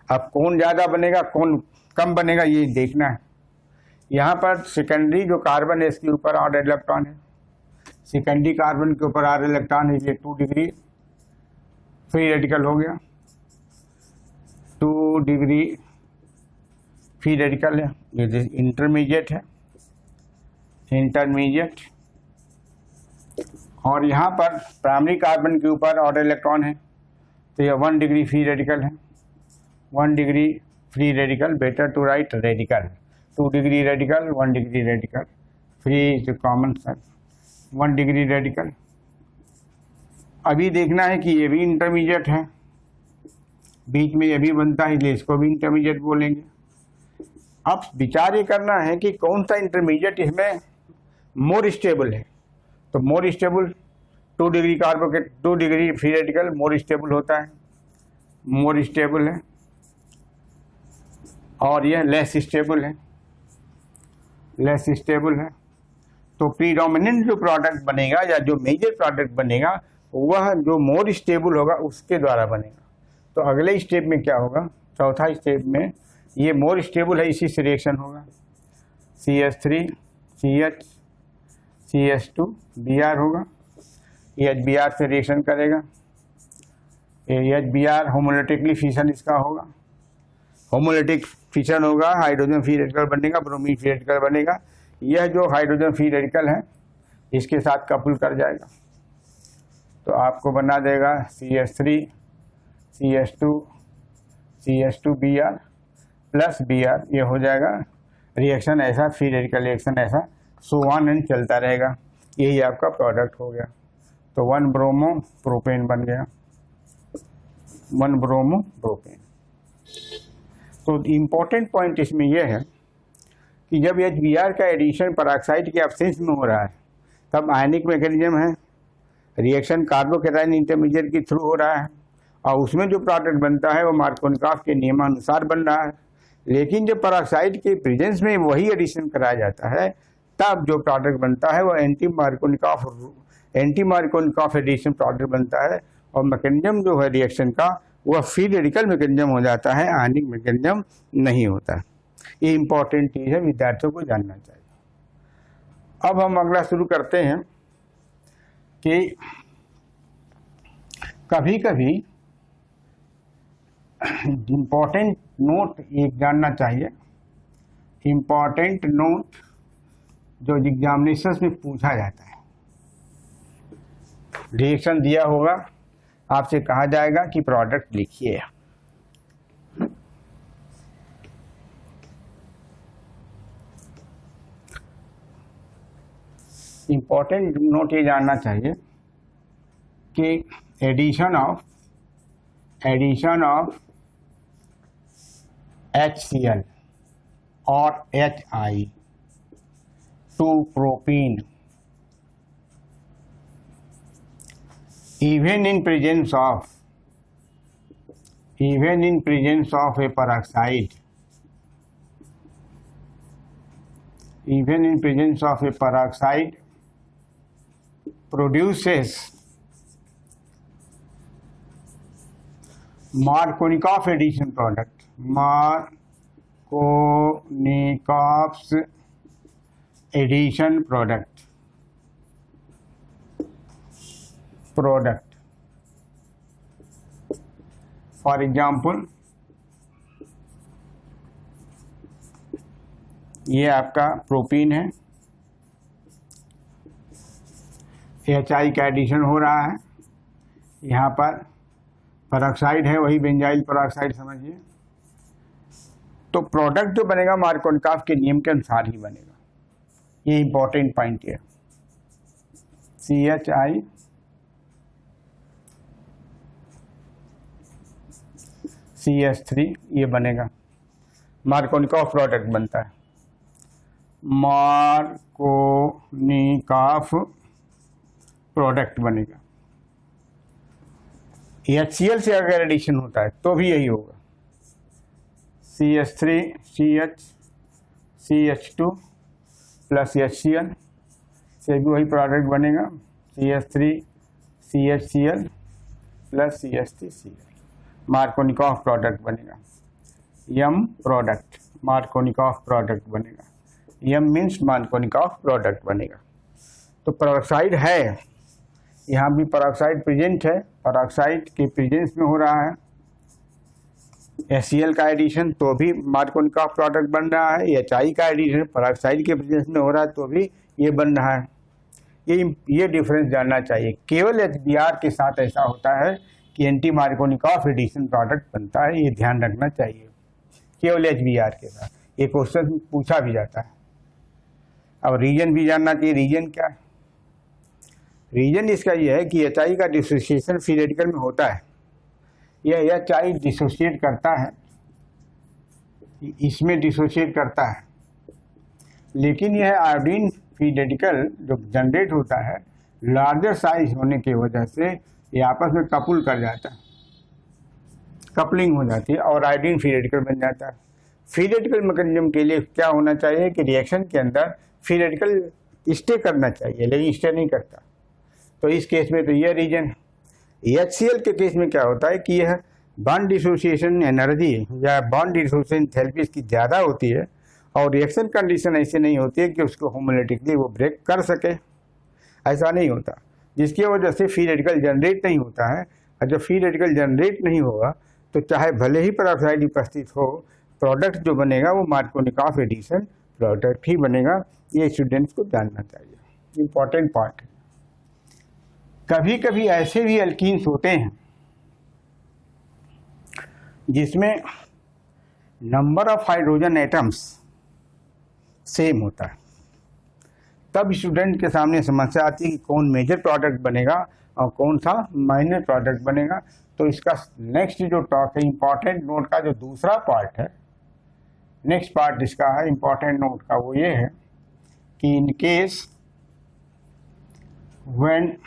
अब कौन ज़्यादा बनेगा कौन कम बनेगा ये देखना है। यहाँ पर सेकेंडरी जो कार्बन है इसके ऊपर 8 इलेक्ट्रॉन है, सेकेंडरी कार्बन के ऊपर 8 इलेक्ट्रॉन है, ये 2 डिग्री फ्री रेडिकल हो गया। 2 डिग्री फ्री रेडिकल है। ये इंटरमीडिएट है, इंटरमीडिएट। और यहाँ पर प्राइमरी कार्बन के ऊपर 8 इलेक्ट्रॉन है, तो यह 1 डिग्री फ्री रेडिकल है। 1 degree free radical, better to write radical. 2 degree radical, 1 degree radical, free common sir 1 degree radical. अभी देखना है कि ये भी इंटरमीडिएट है, बीच में ये भी बनता है, इसलिए इसको भी इंटरमीडिएट बोलेंगे। अब विचार ये करना है कि कौन सा इंटरमीडिएट इसमें मोर स्टेबल है। तो more stable 2 degree carbocation 2 degree free radical more stable होता है, मोर स्टेबल है, और यह लेस स्टेबल है, लेस स्टेबल है। तो प्रीडोमिनेंट जो प्रोडक्ट बनेगा या जो मेजर प्रोडक्ट बनेगा वह जो मोर स्टेबल होगा उसके द्वारा बनेगा। तो अगले स्टेप में क्या होगा, चौथा स्टेप में ये मोर स्टेबल है, इसी से रिएक्शन होगा, CH3 CH CH2 Br होगा, HBr से रिएक्शन करेगा, HBr होमोलिटिकली फिशन इसका होगा, होमोलिटिक फिशन होगा, हाइड्रोजन फ्री रेडिकल बनेगा, ब्रोमीन फ्री रेडिकल बनेगा। यह जो हाइड्रोजन फ्री रेडिकल है इसके साथ कपल कर जाएगा तो आपको बना देगा CH3 CH2 CH2 Br plus Br। ये हो जाएगा रिएक्शन ऐसा, फ्री रेडिकल रिएक्शन ऐसा, सो ऑन एंड चलता रहेगा। यही आपका प्रोडक्ट हो गया। तो 1 ब्रोमो प्रोपेन बन गया, 1 ब्रोमो प्रोपेन। तो इम्पोर्टेंट पॉइंट इसमें यह है कि जब HBr का एडिशन पेरोक्साइड के एब्सेंस में हो रहा है तब आयनिक मैकेनिज्म है, रिएक्शन कार्बोकैटायन इंटरमीडिएट के थ्रू हो रहा है और उसमें जो प्रोडक्ट बनता है वो मार्कोनिकॉफ के नियमानुसार बन रहा है। लेकिन जब पेरोक्साइड के प्रेजेंस में वही एडिशन कराया जाता है तब जो प्रोडक्ट बनता है वो एंटी मार्कोनिकॉफ एडिशन प्रोडक्ट बनता है और मैकेनिज्म जो है रिएक्शन का वह फ्री रेडिकल मैकेनिज्म हो जाता है, आयनिक मैकेनिज्म नहीं होता है। ये इंपॉर्टेंट चीज़ है, विद्यार्थियों को जानना चाहिए। अब हम अगला शुरू करते हैं कि कभी कभी इम्पॉर्टेंट नोट एक जानना चाहिए, इम्पॉर्टेंट नोट जो एग्जामिनेशंस में पूछा जाता है। रिएक्शन दिया होगा, आपसे कहा जाएगा कि प्रोडक्ट लिखिए। इम्पोर्टेंट नोट ये जानना चाहिए कि एडिशन ऑफ HCl और HI to propene even in presence of a peroxide, even in presence of a peroxide produces Markovnikov addition product, Markovnikov's addition product। For example, ये आपका प्रोपीन है, HI का addition हो रहा है, यहाँ पर पेरोक्साइड है, वही बेंजाइल पेरोक्साइड समझिए। तो प्रोडक्ट जो बनेगा मार्कोनिकॉफ के नियम के अनुसार ही बनेगा। ये इंपॉर्टेंट पॉइंट है। CHI CH3 ये बनेगा, मार्कोनिकॉफ प्रोडक्ट बनता है, मार्कोनिकॉफ प्रोडक्ट बनेगा। HCl से अगर एडिशन होता है तो भी यही होगा, CH3 CH CH2 plus HCl से भी वही प्रोडक्ट बनेगा, CH3 CHCl plus CH3Cl, Markovnikov product बनेगा। यम प्रोडक्ट मार्कोनिकॉफ प्रोडक्ट बनेगा, यम मीन्स मार्कोनिकॉफ प्रोडक्ट बनेगा। तो पेरोक्साइड है, यहाँ भी पेरोक्साइड प्रेजेंट है, पेरोक्साइड के प्रेजेंस में हो रहा है HCl का एडिशन तो भी मार्कोनिकॉफ प्रोडक्ट बन रहा है, HI का एडिशन पेरोक्साइड के प्रेजेंस में हो रहा है तो भी ये बन रहा है। ये डिफरेंस जानना चाहिए। केवल HBr के साथ ऐसा होता है कि एंटी मार्कोनिकॉफ एडिशन प्रोडक्ट बनता है, ये ध्यान रखना चाहिए, केवल HBr के साथ। ये क्वेश्चन पूछा भी जाता है। अब रीजन भी जानना चाहिए। रीजन क्या है? रीजन इसका यह है कि HI का डिसोसिएशन फ्री रेडिकल में होता है, यह HI डिसोसिएट करता है, इसमें डिसोसिएट करता है, लेकिन यह आयोडीन फ्री रेडिकल जो जनरेट होता है लार्जर साइज होने की वजह से ये आपस में कपुल कर जाता है, कपलिंग हो जाती है और आयोडीन फ्री रेडिकल बन जाता है। फ्री रेडिकल मैकेनिज्म के लिए क्या होना चाहिए कि रिएक्शन के अंदर फ्री रेडिकल स्टे करना चाहिए, लेकिन स्टे नहीं करता। तो इस केस में तो यह रीजन है। HCl के केस में क्या होता है कि यह बॉन्ड डिसोसिएशन एनर्जी या बॉन्ड डिसोसिएशन थेरेपी इसकी ज़्यादा होती है और रिएक्शन कंडीशन ऐसी नहीं होती है कि उसको होमोलिटिकली वो ब्रेक कर सके, ऐसा नहीं होता, जिसकी वजह से फ्री रेडिकल जनरेट नहीं होता है। और जब फ्री रेडिकल जनरेट नहीं होगा तो चाहे भले ही पेरोक्साइड उपस्थित हो, प्रोडक्ट जो बनेगा वो मार्कोनिकॉफ एडिशन प्रोडक्ट ही बनेगा। ये स्टूडेंट्स को जानना चाहिए, इम्पॉर्टेंट पार्ट है। कभी कभी ऐसे भी एल्कीन्स होते हैं जिसमें number of hydrogen atoms same होता है, तब स्टूडेंट के सामने समस्या आती है कि कौन मेजर प्रोडक्ट बनेगा और कौन सा माइनर प्रोडक्ट बनेगा। तो इसका नेक्स्ट जो टॉक है इम्पॉर्टेंट नोट का जो दूसरा पार्ट है, नेक्स्ट पार्ट इसका है इम्पॉर्टेंट नोट का, वो ये है कि in case when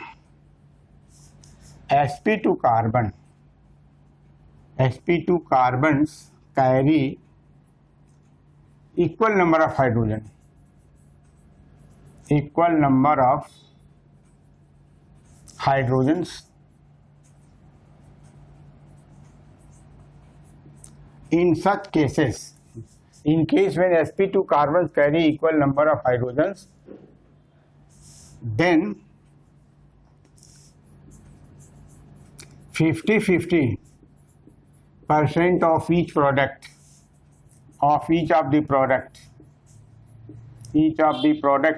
sp2 carbons carry equal number of hydrogen, equal number of hydrogens in such cases, in case when sp2 carbons carry equal number of hydrogens, then 50-50% of each product, of each of the product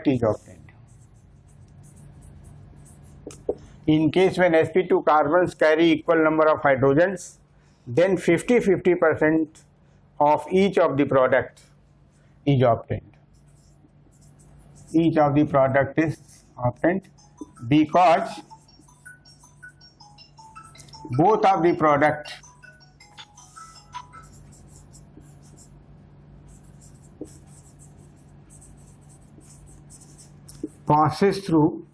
is obtained. In case when sp2 carbons carry equal number of hydrogens, then 50-50% of each of the product is obtained. Each of the product is obtained because both of the product passes through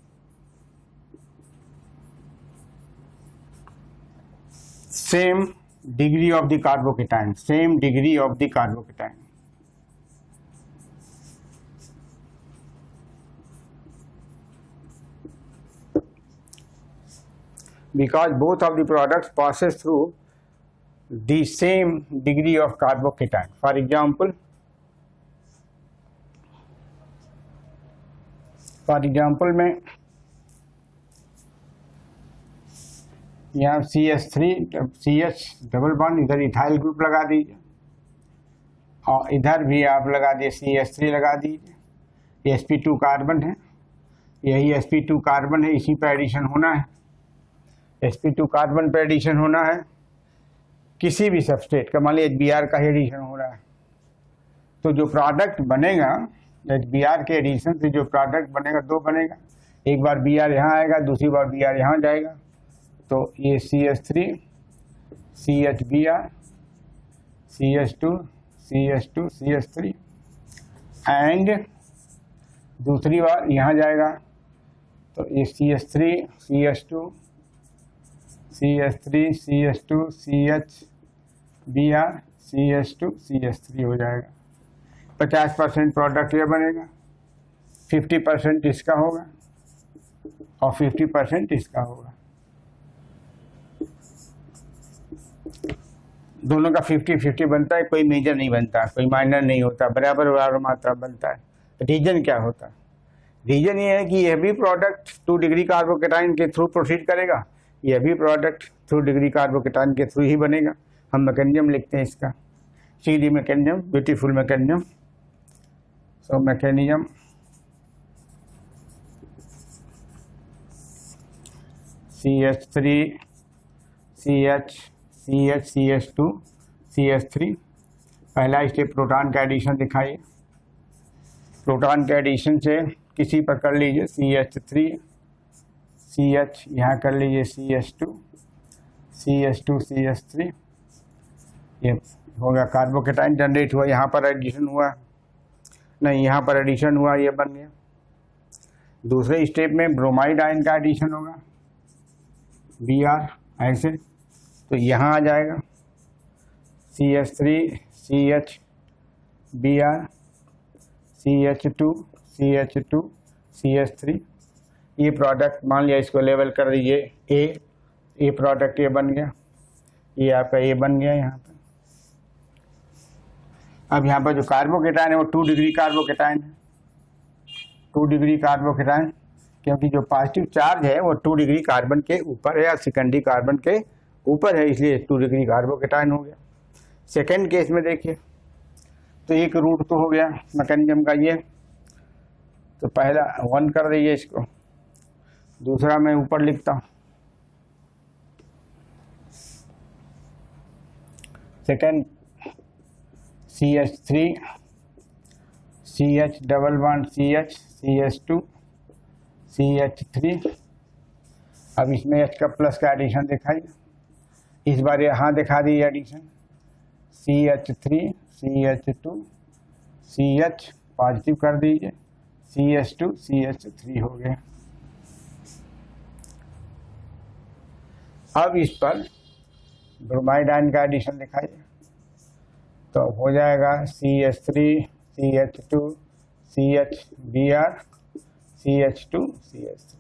same degree of the carbocation, same degree of the carbocation. Because both of the products passes through the same degree of carbocation. For example, में यहाँ CH double bond, इधर ethyl group लगा दीजिए और इधर भी आप लगा दिए CH3 लगा दीजिए। sp2 कार्बन है, यही sp2 कार्बन है, इसी पे एडिशन होना है। sp2 कार्बन पे एडिशन होना है किसी भी सबस्ट्रेट का, मान लीजिए HBr का ही एडिशन हो रहा है, तो जो प्रोडक्ट बनेगा HBr के एडिशन से जो प्रोडक्ट बनेगा दो बनेगा, एक बार Br यहाँ आएगा, दूसरी बार Br यहाँ जाएगा, तो ये CH3 CHBr CH2 CH2 CH3 and दूसरी बार यहाँ जाएगा, तो ये CH3 CH2 CH3 CH2 CHBr CH2 CH3 हो जाएगा। 50% प्रोडक्ट ये बनेगा, 50% इसका होगा और 50% इसका होगा। दोनों का 50-50 बनता है, कोई मेजर नहीं बनता, कोई माइनर नहीं होता, बराबर बराबर मात्रा बनता है। रीजन क्या होता है? रीजन ये है कि यह भी प्रोडक्ट 2 डिग्री कार्बोकेटाइन के थ्रू प्रोसीड करेगा, यह भी प्रोडक्ट 2 डिग्री कार्बोकेटाइन के थ्रू ही बनेगा। हम मैकेनिज्म लिखते हैं इसका, CD mechanism, beautiful mechanism. So mechanism CH3 CH CH CH2 CH3। पहला स्टेप प्रोटॉन का एडिशन दिखाइए। प्रोटॉन के एडिशन से किसी पर कर लीजिए CH3 CH, यहाँ कर लीजिए CH2 CH2 CH3, ये हो गया कार्बोकेटाइन जनरेट हुआ, यहाँ पर एडिशन हुआ नहीं, यहाँ पर एडिशन हुआ, ये बन गया। दूसरे स्टेप में ब्रोमाइड आयन का एडिशन होगा Br ऐसे, तो यहाँ आ जाएगा CH3 CH Br CH2 CH2 CH3। ये प्रोडक्ट मान लिया, इसको लेवल कर दीजिए ए प्रोडक्ट ये बन गया, ये आपका ए बन गया यहाँ पर। अब यहाँ पर जो कार्बोकेटायन है वो 2 डिग्री कार्बोकेटायन है, 2 डिग्री कार्बोकेटायन, क्योंकि जो पॉजिटिव चार्ज है वो 2 डिग्री कार्बन के ऊपर है या सेकेंडरी कार्बन के ऊपर है, इसलिए 2 डिग्री कार्बोकेटायन हो गया। सेकेंड केस में देखिए, तो एक रूट तो हो गया मैकेनिज्म का ये, तो पहला 1 कर दीजिए इसको, दूसरा मैं ऊपर लिखता हूँ second CH3 CH double bond CH CH2 CH3। अब इसमें H का प्लस का एडिशन दिखाइए, इस बार यहाँ दिखा दीजिए addition CH3 CH2 CH positive कर दीजिए CH2 CH3 हो गया। अब इस पर ब्रोमाइड आयन का एडिशन दिखाइए, तो हो जाएगा CH3 CH2 CH Br CH2 CH3।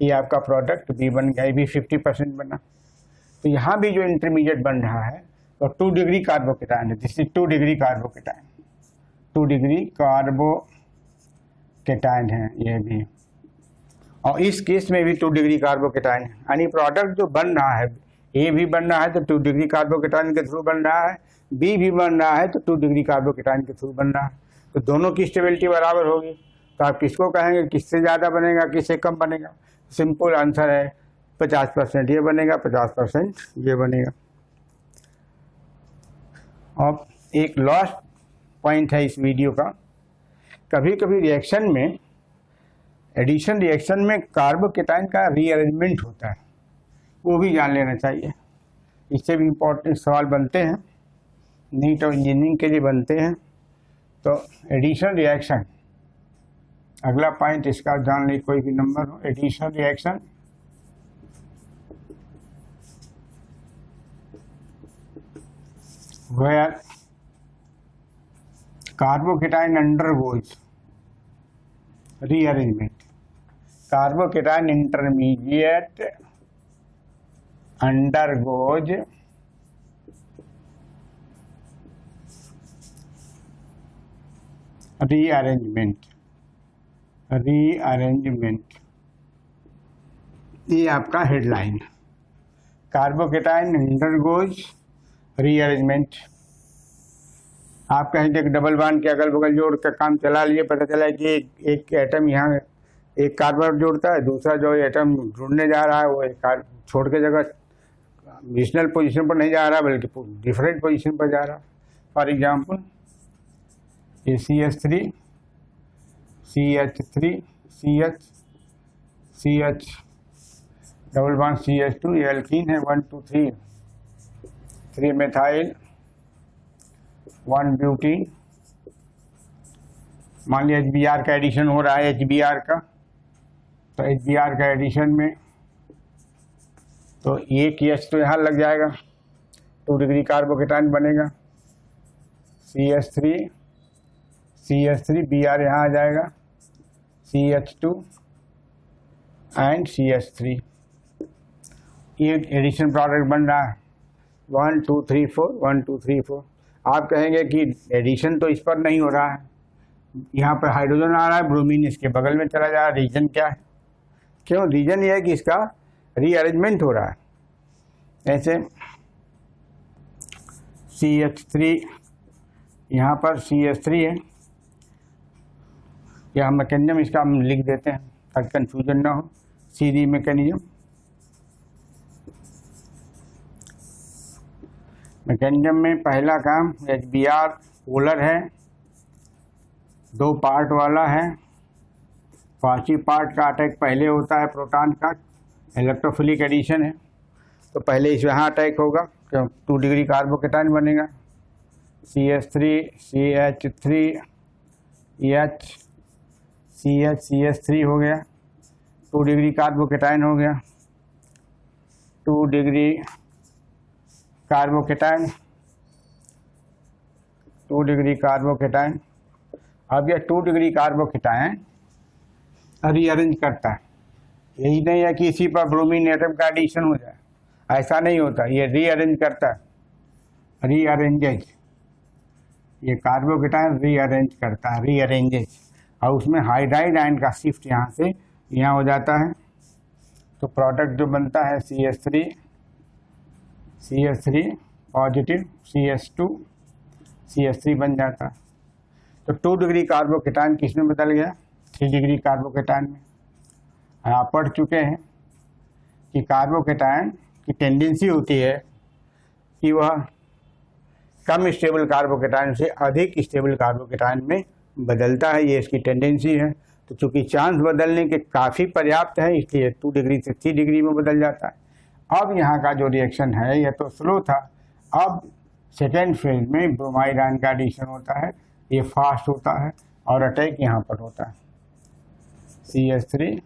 ये आपका प्रोडक्ट B बन गया, ये भी 50% बना। तो यहाँ भी जो इंटरमीडिएट बन रहा है तो 2 डिग्री कार्बोकेटायन है, this is 2 degree carbocation, 2 degree carbocation है ये भी, और इस केस में भी 2 डिग्री कार्बोकेटायन है। यानी प्रोडक्ट जो बन रहा है ए भी बन रहा है तो 2 डिग्री कार्बोकेटायन के थ्रू बन रहा है, बी भी बन रहा है तो 2 डिग्री कार्बोकेटायन के थ्रू बन रहा है, तो दोनों की स्टेबिलिटी बराबर होगी। तो आप किसको कहेंगे, किससे ज़्यादा बनेगा किससे कम बनेगा? सिंपल आंसर है 50% ये बनेगा 50% ये बनेगा। अब एक लास्ट पॉइंट है इस वीडियो का, कभी कभी रिएक्शन में, एडिशन रिएक्शन में कार्बोकेटायन का रीअरेंजमेंट होता है, वो भी जान लेना चाहिए। इससे भी इम्पोर्टेंट सवाल बनते हैं, नीट और इंजीनियरिंग के लिए बनते हैं। तो एडिशन रिएक्शन, अगला पॉइंट इसका जान ली, कोई भी नंबर हो, addition reaction where carbocation undergoes rearrangement, carbocation intermediate undergoes rearrangement, ये आपका हेडलाइन, कार्बोकेटायन अंडरगोज रीअरेंजमेंट। आप कहें एक डबल बॉन्ड के अगल बगल जोड़ का काम चला लिए, पता चला कि एक एटम यहाँ एक कार्बन जोड़ता है, दूसरा जो एटम जुड़ने जा रहा है वो एक छोड़ के जगह ओरिजिनल पोजीशन पर नहीं जा रहा बल्कि डिफरेंट पोजीशन पर जा रहा। फॉर एग्जांपल ये CH3 CH3 CH CH double bond CH2, ये एल्कीन है 1 2 3 3 मेथाइल 1 ब्यूटीन। मान लिया HBr का एडिशन हो रहा है HBr का, तो HBr का एडिशन में तो एक H तो यहाँ लग जाएगा, 2 डिग्री कार्बोकेटायन बनेगा, CH3 Br यहाँ आ जाएगा, CH2 एंड CH3, ये एडिशन प्रोडक्ट बन रहा है 1 2 3 4 1 2 3 4। आप कहेंगे कि एडिशन तो इस पर नहीं हो रहा है, यहाँ पर हाइड्रोजन आ रहा है, ब्रोमीन इसके बगल में चला जा रहा है, रीजन क्या है? क्यों? रीजन ये है कि इसका रीअरेंजमेंट हो रहा है। ऐसे CH3 यहाँ पर CH3 है, या मैकेनिज्म इसका हम लिख देते हैं ताकि कंफ्यूजन ना हो। सीधी मैकेनिज्म, मैकेनिज्म में पहला काम HBr पोलर है, 2 पार्ट वाला है, पॉजिटिव पार्ट का अटैक पहले होता है प्रोटॉन का, इलेक्ट्रोफिलिक एडिशन है, तो पहले इस यहाँ अटैक होगा, क्यों 2 डिग्री कार्बोकेटायन बनेगा, CH3 CH3 H CH3 हो गया, 2 डिग्री कार्बोकेटाइन हो गया, 2 डिग्री कार्बोकेटाइन, 2 डिग्री कार्बोकेटाइन। अब यह 2 डिग्री कार्बोकेटाइन रीअरेंज करता है। यही नहीं है कि इसी पर ब्रोमीन एटम का एडिशन हो जाए, ऐसा नहीं होता, ये रीअरेंज करता है, रीअरेंजेज। ये कार्बोकेटाइन रीअरेंज करता है, रीअरेंजेज, और उसमें हाइड्राइड आयन का शिफ्ट यहाँ से यहाँ हो जाता है। तो प्रोडक्ट जो बनता है CH3 पॉजिटिव, CH3 बन जाता है। तो 2 डिग्री कार्बोकेटाइन किस में बदल गया? 3 डिग्री कार्बोकेटाइन में। आप पढ़ चुके हैं कि कार्बोकेटाइन की टेंडेंसी होती है कि वह कम स्टेबल कार्बोकेटाइन से अधिक स्टेबल कार्बोकेटाइन में बदलता है, ये इसकी टेंडेंसी है। तो चूंकि चांस बदलने के काफ़ी पर्याप्त है, इसलिए 2 डिग्री से 3 डिग्री में बदल जाता है। अब यहाँ का जो रिएक्शन है यह तो स्लो था, अब सेकेंड फेज में ब्रोमाइड आयन का एडिशन होता है, ये फास्ट होता है और अटैक यहाँ पर होता है। CH3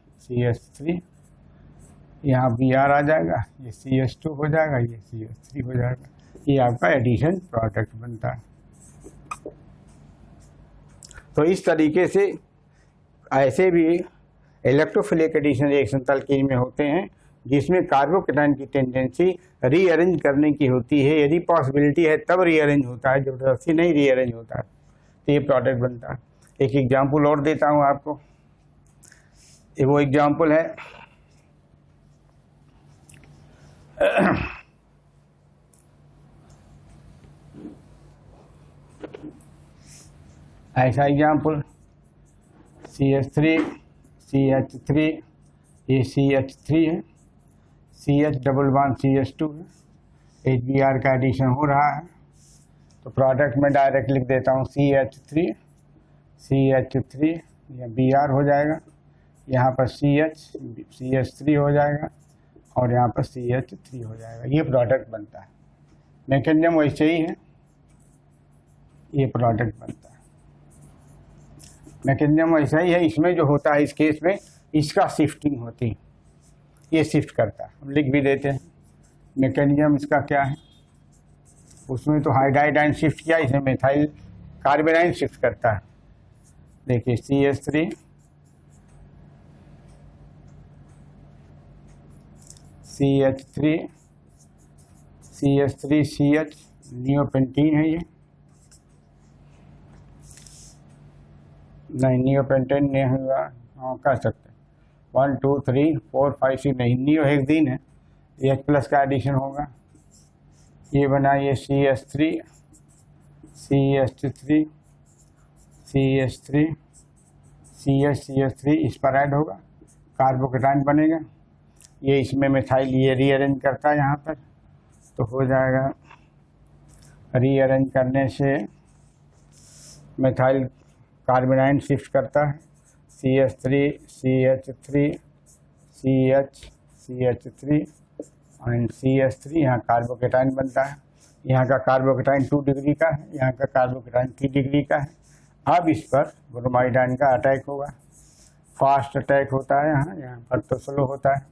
यहाँ Br आ जाएगा, ये CH2 हो जाएगा, ये CH3 हो जाएगा, ये आपका एडिशन प्रोडक्ट बनता है। तो इस तरीके से ऐसे भी इलेक्ट्रोफिलिक एडिशन रिएक्शन तल्कीन में होते हैं जिसमें कार्बोकेटाइन की टेंडेंसी रीअरेंज करने की होती है। यदि पॉसिबिलिटी है तब रीअरेंज होता है, जबरदस्ती नहीं रीअरेंज होता है, तो ये प्रोडक्ट बनता है। एक एग्जांपल और देता हूँ आपको, ये वो एग्जांपल है ऐसा एग्जांपल CH3 CH3, ये CH3 है, CH डबल बॉन्ड CH2 है, HBr का एडिशन हो रहा है। तो प्रोडक्ट में डायरेक्ट लिख देता हूँ CH3 यह Br हो जाएगा, यहाँ पर CH3 हो जाएगा और यहाँ पर CH3 हो जाएगा, ये प्रोडक्ट बनता है। मैकेनिज्म वैसे ही है, ये प्रोडक्ट बनता है। मैकेनिज्म वैसा ही है, इसमें जो होता है इस केस में इसका शिफ्टिंग होती है, ये शिफ्ट करता है। हम लिख भी देते हैं मैकेनिज्म इसका क्या है। उसमें तो हाइड्राइड आयन शिफ्ट किया, इसमें मेथाइल कार्बेनाइन शिफ्ट करता है। देखिए CH3 CH नियोपेंटीन है, ये नहीं नियोपेंटेन नहीं होगा, हाँ कह सकते हैं 1 2 3 4 5 6 नहीं, नियोहेक्सीन है, H+ का एडिशन होगा। ये बना ये CH3 CH3 इस पर ऐड होगा, कार्बोकेटाइन बनेगा। ये इसमें मिथाइल ये रीअरेंज करता है यहाँ पर, तो हो जाएगा रीअरेंज करने से मिथाइल कार्बेनाइन शिफ्ट करता है, CH3 एंड CH3 यहाँ कार्बोकेटाइन बनता है। यहाँ का कार्बोकेटाइन 2 डिग्री का है, यहाँ का कार्बोकेटाइन 3 डिग्री का है। अब इस पर ब्रोमाइड आयन का अटैक होगा, फास्ट अटैक होता है, यहाँ पर तो स्लो होता है।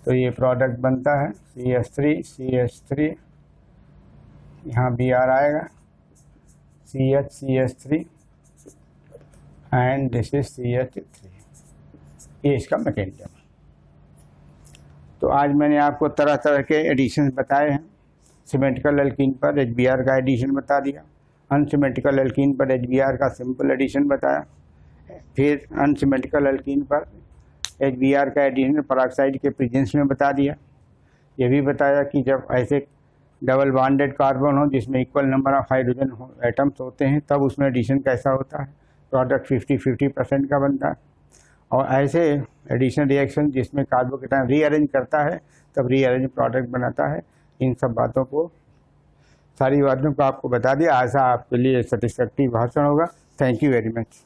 तो ये प्रोडक्ट बनता है CH3 यहाँ Br आएगा, CH3 and this is CH3, ये इसका मैकेनिज्म। तो आज मैंने आपको तरह तरह के एडिशन बताए हैं। सिमेट्रिकल एल्कीन पर HBr का एडिशन बता दिया, अनसिमेट्रिकल एल्कीन पर HBr का सिंपल एडिशन बताया, फिर अनसिमेट्रिकल एल्कीन पर HBr का एडिशन पेरोक्साइड के प्रेजेंस में बता दिया। ये भी बताया कि जब ऐसे डबल बॉन्डेड कार्बन हो जिसमें equal number of hydrogen atoms होते हैं तब उसमें एडिशन कैसा होता है, प्रोडक्ट 50-50% का बनता है। और ऐसे एडिशन रिएक्शन जिसमें कार्बोकेटाइन रीअरेंज करता है तब रीअरेंज प्रोडक्ट बनाता है। इन सब बातों को, सारी बातों को आपको बता दिया। ऐसा आपके लिए सेटिस्फैक्टरी भाषण होगा। Thank you very much.